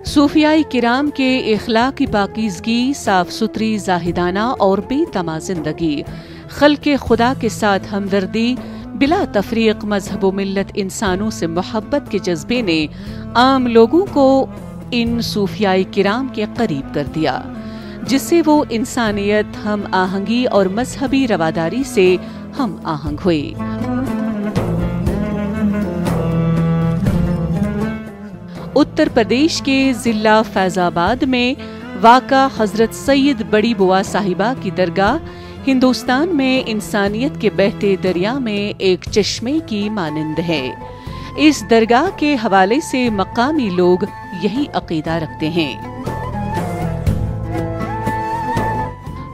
صوفیاء کرام کے اخلاقی پاکیزگی، صاف ستھری زاہدانہ اور بے تما زندگی، خلق خدا کے ساتھ ہمدردی، بلا تفریق مذہب و ملت انسانوں سے محبت کے جذبے نے عام لوگوں کو ان صوفیاء کرام کے قریب کر دیا، جس سے وہ انسانیت، ہم آہنگی اور مذہبی رواداری سے ہم آہنگ ہوئے۔ اتر پردیش کے ضلع فیض آباد میں واقع حضرت سید بڑی بوا صاحبہ کی درگاہ ہندوستان میں انسانیت کے بہتے دریا میں ایک چشمے کی مانند ہے۔ اس درگاہ کے حوالے سے مقامی لوگ یہی عقیدہ رکھتے ہیں۔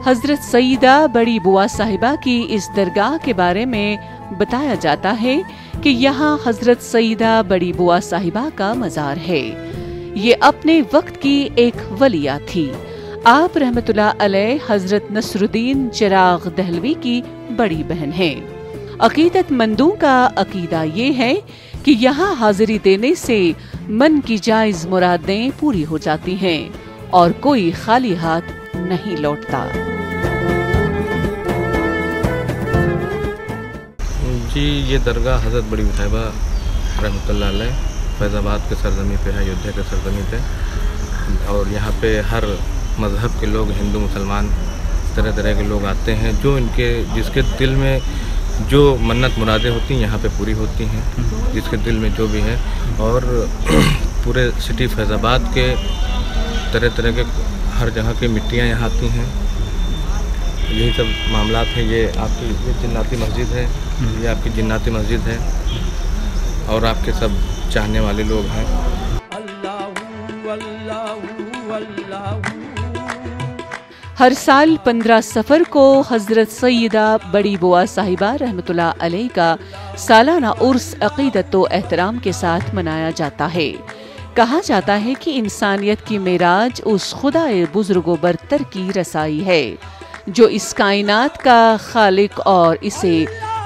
حضرت سیدہ بڑی بوا صاحبہ کی اس درگاہ کے بارے میں بتایا جاتا ہے کہ یہاں حضرت سیدہ بڑی بوا صاحبہ کا مزار ہے۔ یہ اپنے وقت کی ایک ولیہ تھی۔ آپ رحمت اللہ علیہ حضرت نصر الدین چراغ دہلوی کی بڑی بہن ہیں۔ عقیدت مندوں کا عقیدہ یہ ہے کہ یہاں حاضری دینے سے من کی جائز مرادیں پوری ہو جاتی ہیں اور کوئی خالی ہاتھ نہیں لوٹتا۔ جی، یہ درگاہ حضرت بڑی صاحبہ رحمۃ اللہ علیہ فیض آباد کے سرزمین پہ ہے، ایودھیا کے سرزمین پہ، اور یہاں پہ ہر مذہب کے لوگ، ہندو مسلمان طرح طرح کے لوگ آتے ہیں، جو جس کے دل میں جو منت مرادیں ہوتی ہیں یہاں پہ پوری ہوتی ہیں، جس کے دل میں جو بھی ہے۔ اور پورے سٹی فیض آباد کے طرح طرح کے ہر جگہ کی مٹیاں یہاں آتی ہیں۔ یہی سب معاملات ہیں۔ یہ آپ کی یہ جناتی مسجد ہے، یہ آپ کی جناتی مسجد ہے، اور آپ کے سب چاہنے والے لوگ ہیں۔ ہر سال 15 صفر کو حضرت سیدہ بڑی بوا صاحبہ رحمت اللہ علیہ کا سالانہ عرس عقیدت و احترام کے ساتھ منایا جاتا ہے۔ کہا جاتا ہے کہ انسانیت کی معراج اس خدائے بزرگ و برتر کی رسائی ہے جو اس کائنات کا خالق اور اسے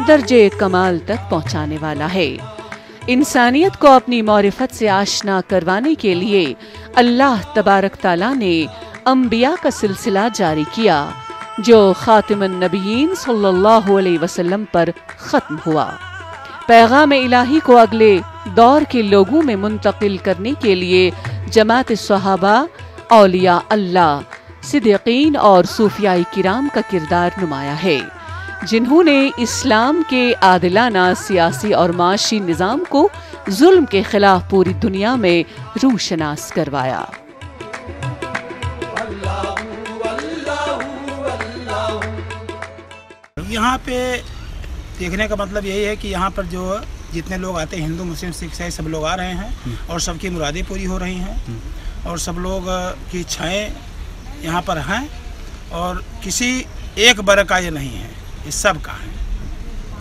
درجے کمال تک پہنچانے والا ہے۔ انسانیت کو اپنی معرفت سے آشنا کروانے کے لیے اللہ تبارک تعالیٰ نے انبیاء کا سلسلہ جاری کیا جو خاتم النبیین صلی اللہ علیہ وسلم پر ختم ہوا۔ پیغام الہی کو اگلے دور کے لوگوں میں منتقل کرنے کے لیے جماعت صحابہ، اولیاء اللہ، صدیقین اور صوفیاء کرام کا کردار نمایاں ہے، جنہوں نے اسلام کے عادلانہ سیاسی اور معاشی نظام کو ظلم کے خلاف پوری دنیا میں روشناس کروایا۔ یہاں پہ دیکھنے کا مطلب یہی ہے کہ یہاں پر جو جتنے لوگ آتے ہیں، ہندو مسلم سکھ عیسائی، سب لوگ آ رہے ہیں اور سب کی مرادیں پوری ہو رہی ہیں، اور سب لوگ کی اچھائیں یہاں پر ہیں، اور کسی ایک بر کا یہ نہیں ہے، یہ سب کا ہے،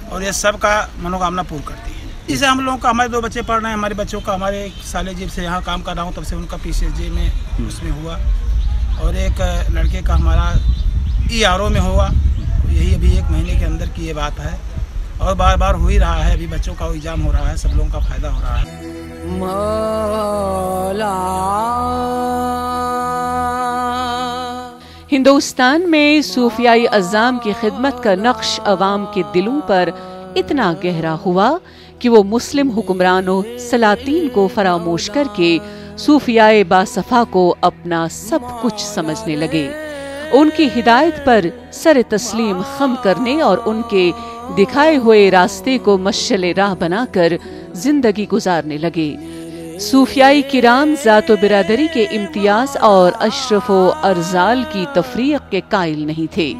اور یہ سب کا منوکامنا پور کرتی ہے۔ اسے ہم لوگوں کا، ہمارے 2 بچے پڑھ رہے ہیں، ہمارے بچوں کا، ہمارے ایک سالے جب سے یہاں کام کر رہا ہوں تب سے ان کا PCSJ میں اس میں ہوا، اور ایک لڑکے کا ہمارا ERO میں ہوا۔ یہی ابھی 1 مہینے کے اندر کی یہ بات ہے، اور بار بار ہو ہی رہا ہے۔ ابھی بچوں کا ایگزام ہو رہا ہے، سب لوگوں کا فائدہ ہو رہا ہے۔ ہندوستان میں صوفیاء اعظام کی خدمت کا نقش عوام کے دلوں پر اتنا گہرا ہوا کہ وہ مسلم حکمرانوں سلاطین کو فراموش کر کے صوفیاء باصفا کو اپنا سب کچھ سمجھنے لگے۔ ان کی ہدایت پر سر تسلیم خم کرنے اور ان کے دکھائے ہوئے راستے کو مشعل راہ بنا کر زندگی گزارنے لگے۔ صوفیاء کرام ذات و برادری کے امتیاز اور اشرف و ارذال کی تفریق کے قائل نہیں تھے۔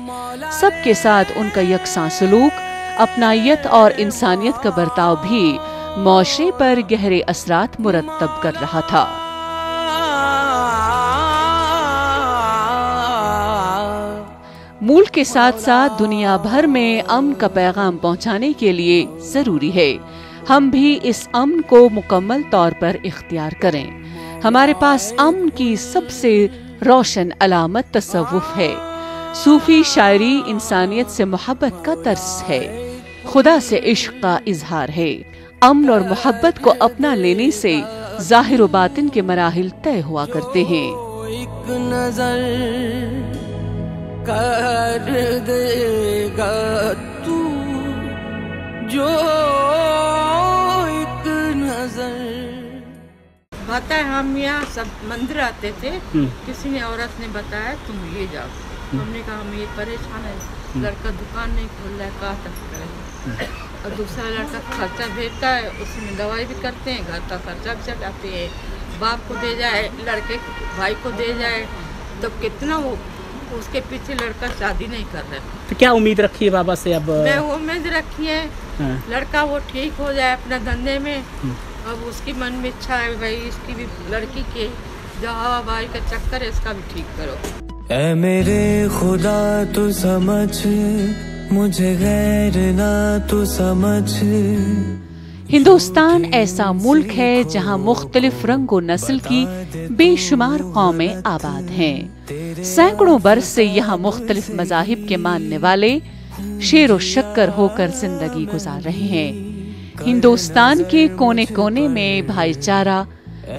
سب کے ساتھ ان کا یکساں سلوک، اپنائیت اور انسانیت کا برتاؤ بھی معاشرے پر گہرے اثرات مرتب کر رہا تھا۔ ملک کے ساتھ ساتھ دنیا بھر میں امن کا پیغام پہنچانے کے لیے ضروری ہے ہم بھی اس امن کو مکمل طور پر اختیار کریں۔ ہمارے پاس امن کی سب سے روشن علامت تصوف ہے۔ صوفی شاعری انسانیت سے محبت کا طرز ہے، خدا سے عشق کا اظہار ہے۔ امن اور محبت کو اپنا لینے سے ظاہر و باطن کے مراحل طے ہوا کرتے ہیں۔ ایک نظر کر دے گا تو جو ایک نظر۔ بتا ہے ہم یہاں سب مندر آتے تھے، کسی نے عورت نے بتایا تم یہ جاؤ، ہم نے کہا ہم یہ پریشان ہے، لڑکا دکان نہیں کھول رہا ہے، کہاں تک کریں، اور دوسرا لڑکا خرچہ بھیجتا ہے، اس میں دوائی بھی کرتے ہیں، گھر کا خرچہ بھی چلاتے ہیں، باپ کو دے جائے، لڑکے بھائی کو دے جائے، تو کتنا وہ اس کے پیچھے لڑکا شادی نہیں کر رہا ہے۔ تو کیا امید رکھی ہے بابا سے اب؟ میں امید رکھی ہے لڑکا وہ ٹھیک ہو جائے اپنا دھندے میں، اب اس کی من میں اچھا ہے بھائی اس کی بھی لڑکی کے جو ہوا بھائی کا چکر ہے اس کا بھی ٹھیک کرو۔ اے میرے خدا تو سمجھ مجھے غیر نہ تو سمجھ۔ ہندوستان ایسا ملک ہے جہاں مختلف رنگ و نسل کی بے شمار قومیں آباد ہیں۔ سینکڑوں برس سے یہاں مختلف مذاہب کے ماننے والے شیر و شکر ہو کر زندگی گزار رہے ہیں۔ ہندوستان کے کونے کونے میں بھائی چارہ،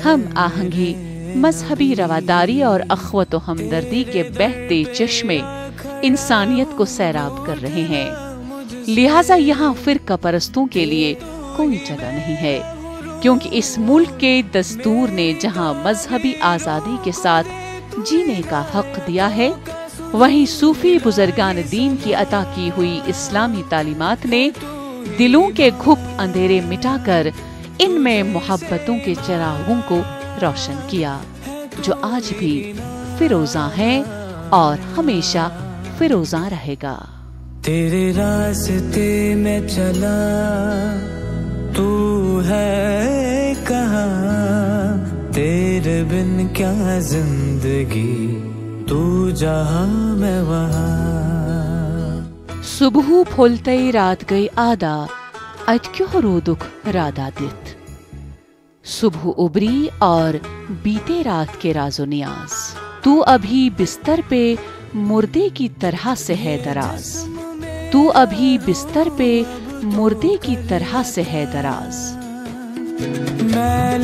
ہم آہنگی، مذہبی رواداری اور اخوت و ہمدردی کے بہتے چشمے انسانیت کو سیراب کر رہے ہیں۔ لہٰذا یہاں فرقہ پرستوں کے لیے کوئی جگہ نہیں ہے، کیونکہ اس ملک کے دستور نے جہاں مذہبی آزادی کے ساتھ جینے کا حق دیا ہے، وہیں صوفی بزرگان دین کی عطا کی ہوئی اسلامی تعلیمات نے دلوں کے گھپ اندھیرے مٹا کر ان میں محبتوں کے چراغوں کو روشن کیا، جو آج بھی فروزاں ہے اور ہمیشہ فروزاں رہے گا۔ تیرے راستے میں چلا تو ہے کہاں، تیرے بن کیا زندگی، تو جہاں میں وہاں۔ صبح پھولتے رات گئی آدھا، اج کیوں رو دکھ رادا دت۔ صبح ابری اور بیتے رات کے راز و نیاز، تو ابھی بستر پہ مردے کی طرح سے ہے دراز، تو ابھی بستر پہ مردے کی طرح سے ہے دراز۔ میں